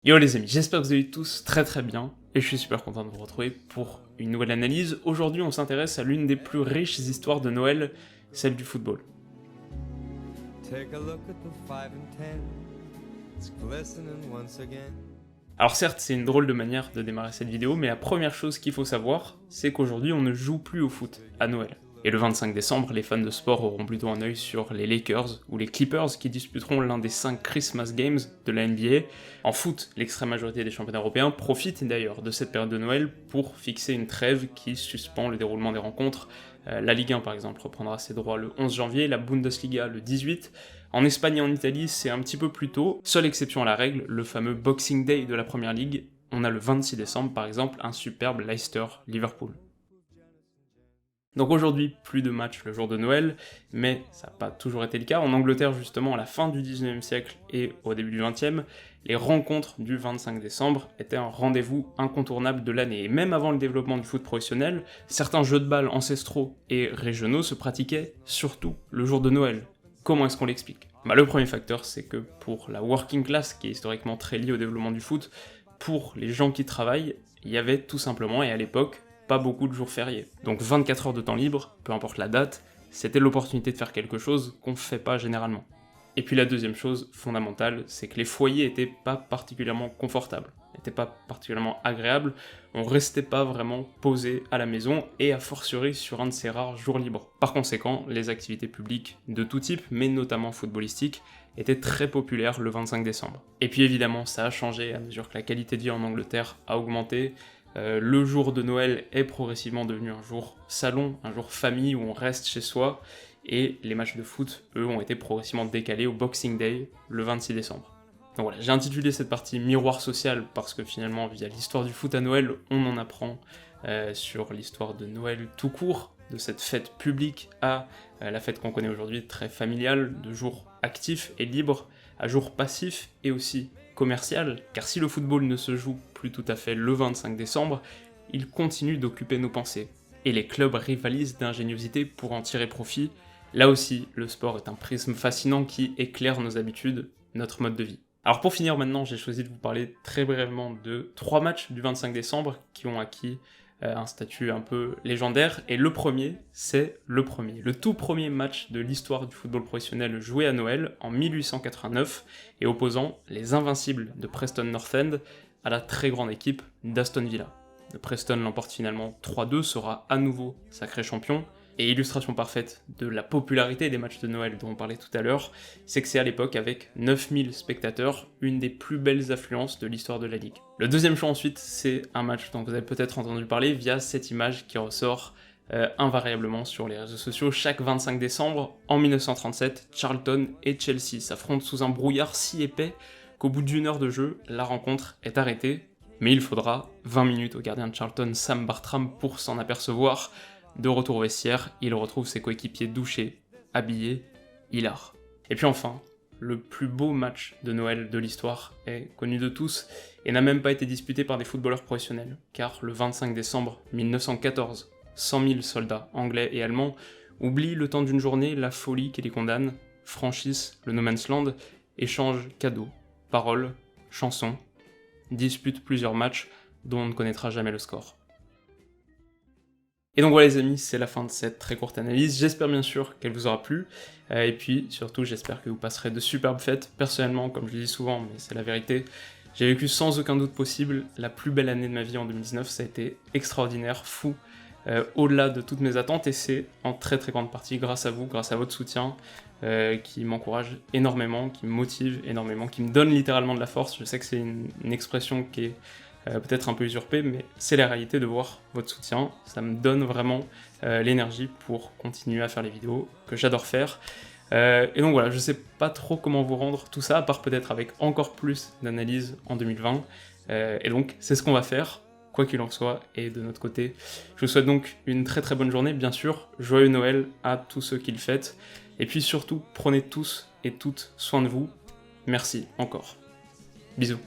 Yo les amis, j'espère que vous allez tous très bien, et je suis super content de vous retrouver pour une nouvelle analyse. Aujourd'hui on s'intéresse à l'une des plus riches histoires de Noël, celle du football. Alors certes c'est une drôle de manière de démarrer cette vidéo, mais la première chose qu'il faut savoir, c'est qu'aujourd'hui on ne joue plus au foot à Noël. Et le 25 décembre, les fans de sport auront plutôt un œil sur les Lakers ou les Clippers qui disputeront l'un des 5 Christmas Games de la NBA. En foot, l'extrême majorité des championnats européens profitent d'ailleurs de cette période de Noël pour fixer une trêve qui suspend le déroulement des rencontres. La Ligue 1 par exemple reprendra ses droits le 11 janvier, la Bundesliga le 18. En Espagne et en Italie, c'est un petit peu plus tôt. Seule exception à la règle, le fameux Boxing Day de la Première Ligue. On a le 26 décembre par exemple un superbe Leicester-Liverpool. Donc aujourd'hui, plus de matchs le jour de Noël, mais ça n'a pas toujours été le cas. En Angleterre, justement, à la fin du 19e siècle et au début du 20e, les rencontres du 25 décembre étaient un rendez-vous incontournable de l'année. Et même avant le développement du foot professionnel, certains jeux de balle ancestraux et régionaux se pratiquaient surtout le jour de Noël. Comment est-ce qu'on l'explique ? Le premier facteur, c'est que pour la working class, qui est historiquement très liée au développement du foot, pour les gens qui travaillent, il y avait tout simplement, et à l'époque, pas beaucoup de jours fériés. Donc 24 heures de temps libre, peu importe la date, c'était l'opportunité de faire quelque chose qu'on fait pas généralement. Et puis la deuxième chose fondamentale, c'est que les foyers étaient pas particulièrement confortables, n'étaient pas particulièrement agréables, on restait pas vraiment posé à la maison, et a fortiori sur un de ces rares jours libres. Par conséquent, les activités publiques de tout type, mais notamment footballistiques, étaient très populaires le 25 décembre. Et puis évidemment, ça a changé à mesure que la qualité de vie en Angleterre a augmenté. Le jour de Noël est progressivement devenu un jour salon, un jour famille où on reste chez soi, et les matchs de foot, eux, ont été progressivement décalés au Boxing Day, le 26 décembre. Donc voilà, j'ai intitulé cette partie miroir social parce que finalement, via l'histoire du foot à Noël, on en apprend sur l'histoire de Noël tout court, de cette fête publique à la fête qu'on connaît aujourd'hui, très familiale, de jours actifs et libres, à jours passifs et aussi commercial, car si le football ne se joue plus tout à fait le 25 décembre, il continue d'occuper nos pensées. Et les clubs rivalisent d'ingéniosité pour en tirer profit. Là aussi, le sport est un prisme fascinant qui éclaire nos habitudes, notre mode de vie. Alors pour finir maintenant, j'ai choisi de vous parler très brièvement de 3 matchs du 25 décembre qui ont acquis un statut un peu légendaire, et le premier, c'est le tout premier match de l'histoire du football professionnel joué à Noël en 1889, et opposant les invincibles de Preston North End à la très grande équipe d'Aston Villa. Le Preston l'emporte finalement 3-2, sera à nouveau sacré champion, et illustration parfaite de la popularité des matchs de Noël dont on parlait tout à l'heure, c'est que c'est à l'époque avec 9000 spectateurs, une des plus belles affluences de l'histoire de la Ligue. Le deuxième choix ensuite, c'est un match dont vous avez peut-être entendu parler via cette image qui ressort invariablement sur les réseaux sociaux. Chaque 25 décembre, en 1937, Charlton et Chelsea s'affrontent sous un brouillard si épais qu'au bout d'1 heure de jeu, la rencontre est arrêtée, mais il faudra 20 minutes au gardien de Charlton, Sam Bartram, pour s'en apercevoir. De retour au vestiaire, il retrouve ses coéquipiers douchés, habillés, hilar. Et puis enfin, le plus beau match de Noël de l'histoire est connu de tous et n'a même pas été disputé par des footballeurs professionnels, car le 25 décembre 1914, 100 000 soldats anglais et allemands oublient le temps d'une journée la folie qui les condamne, franchissent le no man's land, échangent cadeaux, paroles, chansons, disputent plusieurs matchs dont on ne connaîtra jamais le score. Et donc voilà les amis, c'est la fin de cette très courte analyse, j'espère bien sûr qu'elle vous aura plu, et puis surtout j'espère que vous passerez de superbes fêtes. Personnellement, comme je le dis souvent, mais c'est la vérité, j'ai vécu sans aucun doute possible la plus belle année de ma vie en 2019, ça a été extraordinaire, fou, au-delà de toutes mes attentes, et c'est en très grande partie grâce à vous, grâce à votre soutien, qui m'encourage énormément, qui me motive énormément, qui me donne littéralement de la force. Je sais que c'est une expression qui est peut-être un peu usurpé, mais c'est la réalité de voir votre soutien, ça me donne vraiment l'énergie pour continuer à faire les vidéos que j'adore faire. Et donc voilà, je sais pas trop comment vous rendre tout ça, à part peut-être avec encore plus d'analyses en 2020, et donc c'est ce qu'on va faire, quoi qu'il en soit, et de notre côté, je vous souhaite donc une très bonne journée, bien sûr, joyeux Noël à tous ceux qui le fêtent, et puis surtout, prenez tous et toutes soin de vous, merci encore. Bisous.